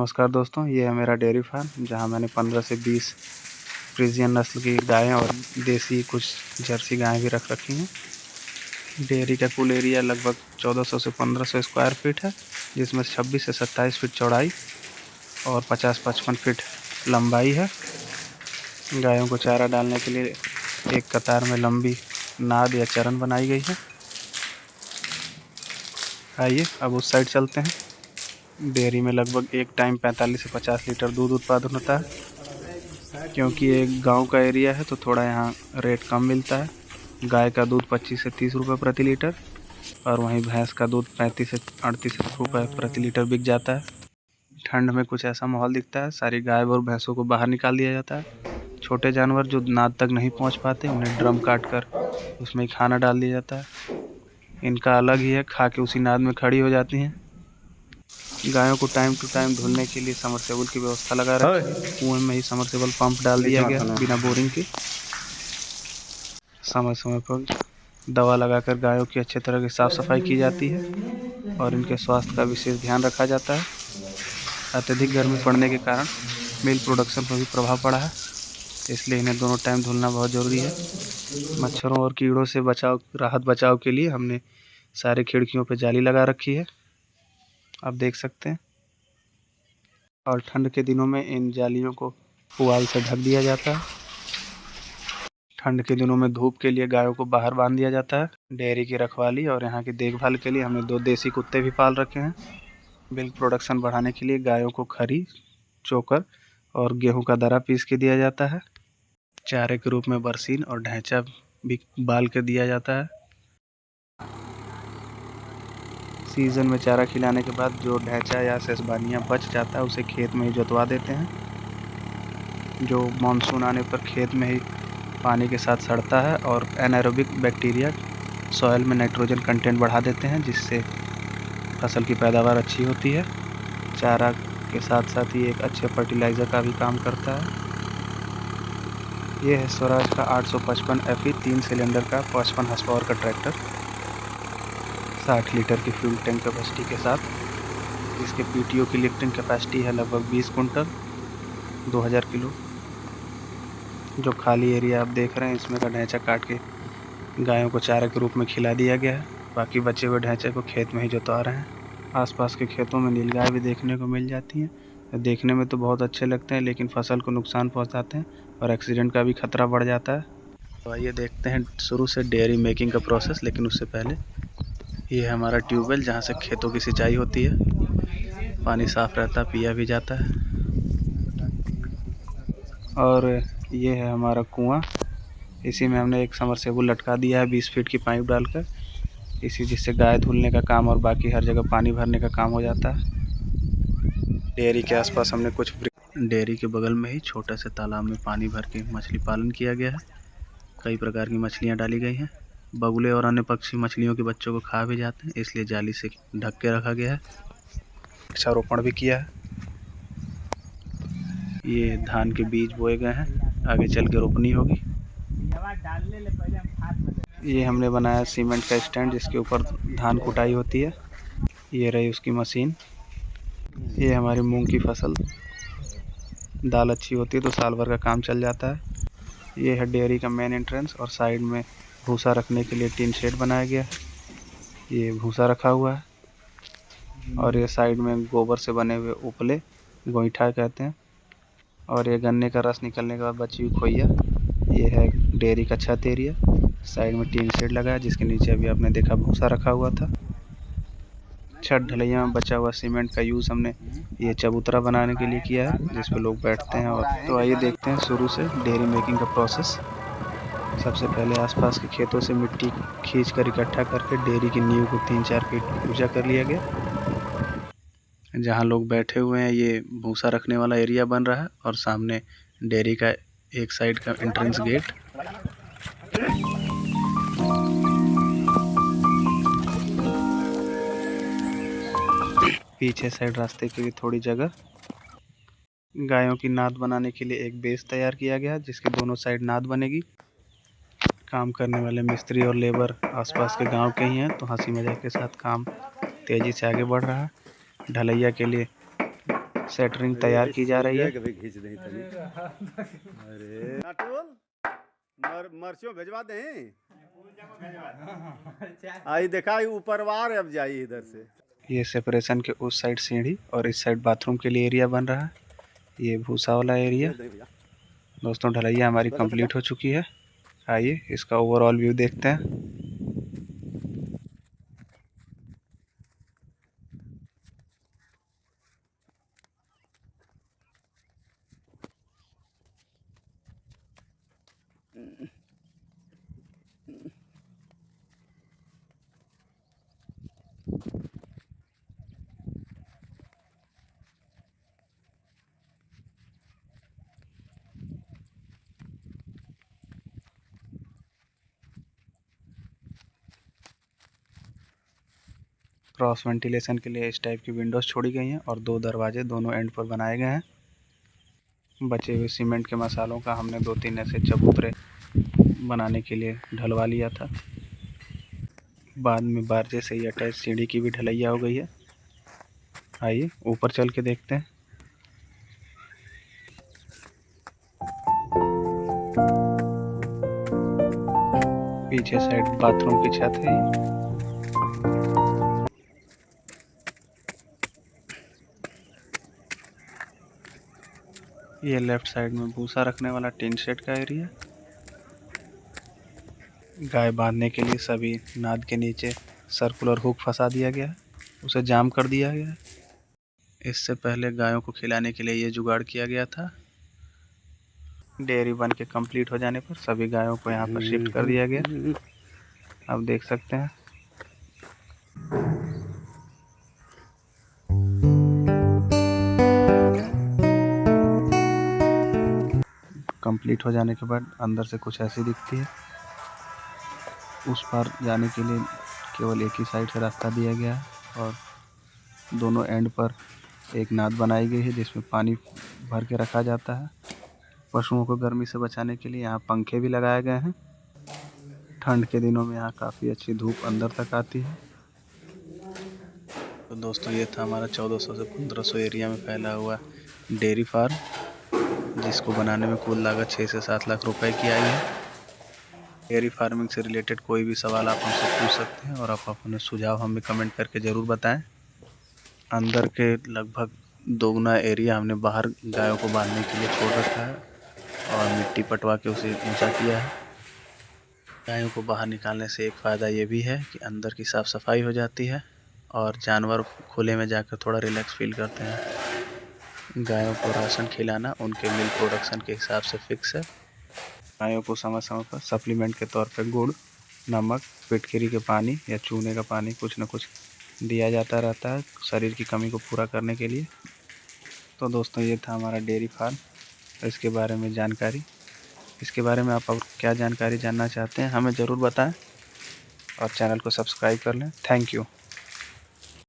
नमस्कार दोस्तों, ये है मेरा डेयरी फार्म जहाँ मैंने 15 से 20 फ्रीजियन नस्ल की गायें और देसी कुछ जर्सी गायें भी रख रखी हैं। डेयरी का कुल एरिया लगभग 1400 से 1500 स्क्वायर फीट है, जिसमें 26 से 27 फीट चौड़ाई और 50-55 फीट लंबाई है। गायों को चारा डालने के लिए एक कतार में लंबी नाद या चरण बनाई गई है। आइए अब उस साइड चलते हैं। डेयरी में लगभग एक टाइम 45 से 50 लीटर दूध उत्पादन होता है। क्योंकि ये गांव का एरिया है तो थोड़ा यहाँ रेट कम मिलता है। गाय का दूध 25 से 30 रुपये प्रति लीटर और वहीं भैंस का दूध 35 से 38 रुपये प्रति लीटर बिक जाता है। ठंड में कुछ ऐसा माहौल दिखता है, सारी गाय और भैंसों को बाहर निकाल दिया जाता है। छोटे जानवर जो नाद तक नहीं पहुँच पाते उन्हें ड्रम काट कर उसमें ही खाना डाल दिया जाता है। इनका अलग ही है, खा के उसी नाद में खड़ी हो जाती हैं। गायों को टाइम टू टाइम धुलने के लिए समरसेबल की व्यवस्था लगा रखी है। कुएं में ही समरसेबल पंप डाल दिया गया है बिना बोरिंग के। समय समय पर दवा लगाकर गायों की अच्छे तरह की साफ सफाई की जाती है और इनके स्वास्थ्य का विशेष ध्यान रखा जाता है। अत्यधिक गर्मी पड़ने के कारण मिल्क प्रोडक्शन पर भी प्रभाव पड़ा है, इसलिए इन्हें दोनों टाइम धुलना बहुत ज़रूरी है। मच्छरों और कीड़ों से बचाव के लिए हमने सारे खिड़कियों पर जाली लगा रखी है, आप देख सकते हैं। और ठंड के दिनों में इन जालियों को पुआल से ढक दिया जाता है। ठंड के दिनों में धूप के लिए गायों को बाहर बांध दिया जाता है। डेयरी की रखवाली और यहाँ की देखभाल के लिए हमने 2 देसी कुत्ते भी पाल रखे हैं। मिल्क प्रोडक्शन बढ़ाने के लिए गायों को खरी, चोकर और गेहूं का दरा पीस के दिया जाता है। चारे के रूप में बरसीन और ढैंचा भी बाल के दिया जाता है। सीज़न में चारा खिलाने के बाद जो ढैंचा या सेसबानिया बच जाता है उसे खेत में ही जोतवा देते हैं, जो मानसून आने पर खेत में ही पानी के साथ सड़ता है और एनारोबिक बैक्टीरिया सॉइल में नाइट्रोजन कंटेंट बढ़ा देते हैं, जिससे फसल की पैदावार अच्छी होती है। चारा के साथ साथ ही एक अच्छे फर्टिलाइज़र का भी काम करता है। ये है स्वराज का 855 FE 3 सिलेंडर का 55 हॉर्स पावर का ट्रैक्टर, 60 लीटर की फ्यूल टैंक कैपेसिटी के साथ। इसके PTO की लिफ्टिंग कैपेसिटी है लगभग 20 कुंटल 2000 किलो। जो खाली एरिया आप देख रहे हैं इसमें का ढैंचा काट के गायों को चारे के रूप में खिला दिया गया है। बाकी बचे हुए ढैंचे को खेत में ही जोतवा रहे हैं। आसपास के खेतों में नीलगाय भी देखने को मिल जाती हैं। देखने में तो बहुत अच्छे लगते हैं, लेकिन फसल को नुकसान पहुंचाते हैं और एक्सीडेंट का भी खतरा बढ़ जाता है। तो आइए देखते हैं शुरू से डेयरी मेकिंग का प्रोसेस। लेकिन उससे पहले ये है हमारा ट्यूबवेल जहाँ से खेतों की सिंचाई होती है। पानी साफ रहता है, पिया भी जाता है। और ये है हमारा कुआं, इसी में हमने एक समरसेबल लटका दिया है 20 फीट की पाइप डालकर, जिससे गाय धुलने का काम और बाकी हर जगह पानी भरने का काम हो जाता है। डेयरी के आसपास हमने डेयरी के बगल में ही छोटा सा तालाब में पानी भर के मछली पालन किया गया है। कई प्रकार की मछलियाँ डाली गई हैं। बगुले और अन्य पक्षी मछलियों के बच्चों को खा भी जाते हैं, इसलिए जाली से ढक के रखा गया है। वृक्षारोपण भी किया है। ये धान के बीज बोए गए हैं, आगे चल के रोपनी होगी। ये हमने बनाया सीमेंट का स्टैंड जिसके ऊपर धान कुटाई होती है। ये रही उसकी मशीन। ये हमारी मूंग की फसल, दाल अच्छी होती है तो साल भर का काम चल जाता है। ये है डेयरी का मेन एंट्रेंस और साइड में भूसा रखने के लिए टीन शेड बनाया गया है। ये भूसा रखा हुआ है और ये साइड में गोबर से बने हुए उपले, गोईठा कहते हैं। और ये गन्ने का रस निकलने के बाद बची हुई खोइया। ये है डेयरी का छत एरिया, साइड में टीन शेड लगा है जिसके नीचे अभी आपने देखा भूसा रखा हुआ था। छत ढलैया में बचा हुआ सीमेंट का यूज़ हमने ये चबूतरा बनाने के लिए किया है, जिस पे लोग बैठते हैं। और तो आइए देखते हैं शुरू से डेयरी मेकिंग का प्रोसेस। सबसे पहले आसपास के खेतों से मिट्टी खींच कर इकट्ठा करके डेयरी की नींव को 3-4 फीट ऊंचा कर लिया गया। जहाँ लोग बैठे हुए हैं ये भूसा रखने वाला एरिया बन रहा है और सामने डेयरी का एक साइड का एंट्रेंस गेट। पीछे साइड रास्ते के लिए थोड़ी जगह। गायों की नाद बनाने के लिए एक बेस तैयार किया गया जिसके दोनों साइड नाद बनेगी। काम करने वाले मिस्त्री और लेबर आसपास के गांव के ही हैं, तो हंसी मजाक के साथ काम तेज़ी से आगे बढ़ रहा है। ढलैया के लिए सेटरिंग तैयार की जा रही है। मर्चियों भिजवा दें। आई देखा ऊपर वार अब जाई इधर से। ये सेपरेशन के उस साइड सीढ़ी और इस साइड बाथरूम के लिए एरिया बन रहा है। ये भूसा वाला एरिया। दोस्तों ढलैया हमारी कंप्लीट हो चुकी है। आइए इसका ओवरऑल व्यू देखते हैं। क्रॉस वेंटिलेशन के लिए इस टाइप की विंडोज़ छोड़ी गई हैं और 2 दरवाजे दोनों एंड पर बनाए गए हैं। बचे हुए सीमेंट के मसालों का हमने 2-3 ऐसे चबूतरे बनाने के लिए ढलवा लिया था। बाद में बारजे से ही अटैच सीढ़ी की भी ढलैया हो गई है। आइए ऊपर चल के देखते हैं। पीछे साइड बाथरूम की छत है। ये लेफ्ट साइड में भूसा रखने वाला टिन शेड का एरिया। गाय बांधने के लिए सभी नाद के नीचे सर्कुलर हुक फंसा दिया गया है, उसे जाम कर दिया गया है। इससे पहले गायों को खिलाने के लिए ये जुगाड़ किया गया था। डेयरी बन के कंप्लीट हो जाने पर सभी गायों को यहाँ पर शिफ्ट कर दिया गया। आप देख सकते हैं। कंप्लीट हो जाने के बाद अंदर से कुछ ऐसी दिखती है। उस पार जाने के लिए केवल एक ही साइड से रास्ता दिया गया है और दोनों एंड पर एक नाद बनाई गई है जिसमें पानी भर के रखा जाता है। पशुओं को गर्मी से बचाने के लिए यहाँ पंखे भी लगाए गए हैं। ठंड के दिनों में यहाँ काफ़ी अच्छी धूप अंदर तक आती है। तो दोस्तों ये था हमारा 1400 से 1500 एरिया में फैला हुआ डेयरी फार्म, जिसको बनाने में कुल लागत 6 से 7 लाख रुपए की आई है। डेयरी फार्मिंग से रिलेटेड कोई भी सवाल आप हमसे पूछ सकते हैं और आप अपने सुझाव हमें कमेंट करके ज़रूर बताएं। अंदर के लगभग दोगुना एरिया हमने बाहर गायों को बांधने के लिए छोड़ रखा है और मिट्टी पटवा के उसे ऊंचा किया है। गायों को बाहर निकालने से एक फ़ायदा ये भी है कि अंदर की साफ़ सफाई हो जाती है और जानवर खुले में जाकर थोड़ा रिलैक्स फील करते हैं। गायों को राशन खिलाना उनके मिल्क प्रोडक्शन के हिसाब से फिक्स है। गायों को समय समय पर सप्लीमेंट के तौर पर गुड़, नमक, फिटकरी के पानी या चूने का पानी कुछ न कुछ दिया जाता रहता है शरीर की कमी को पूरा करने के लिए। तो दोस्तों ये था हमारा डेयरी फार्म, इसके बारे में जानकारी। इसके बारे में आप और क्या जानकारी जानना चाहते हैं हमें ज़रूर बताएं और चैनल को सब्सक्राइब कर लें। Thank you.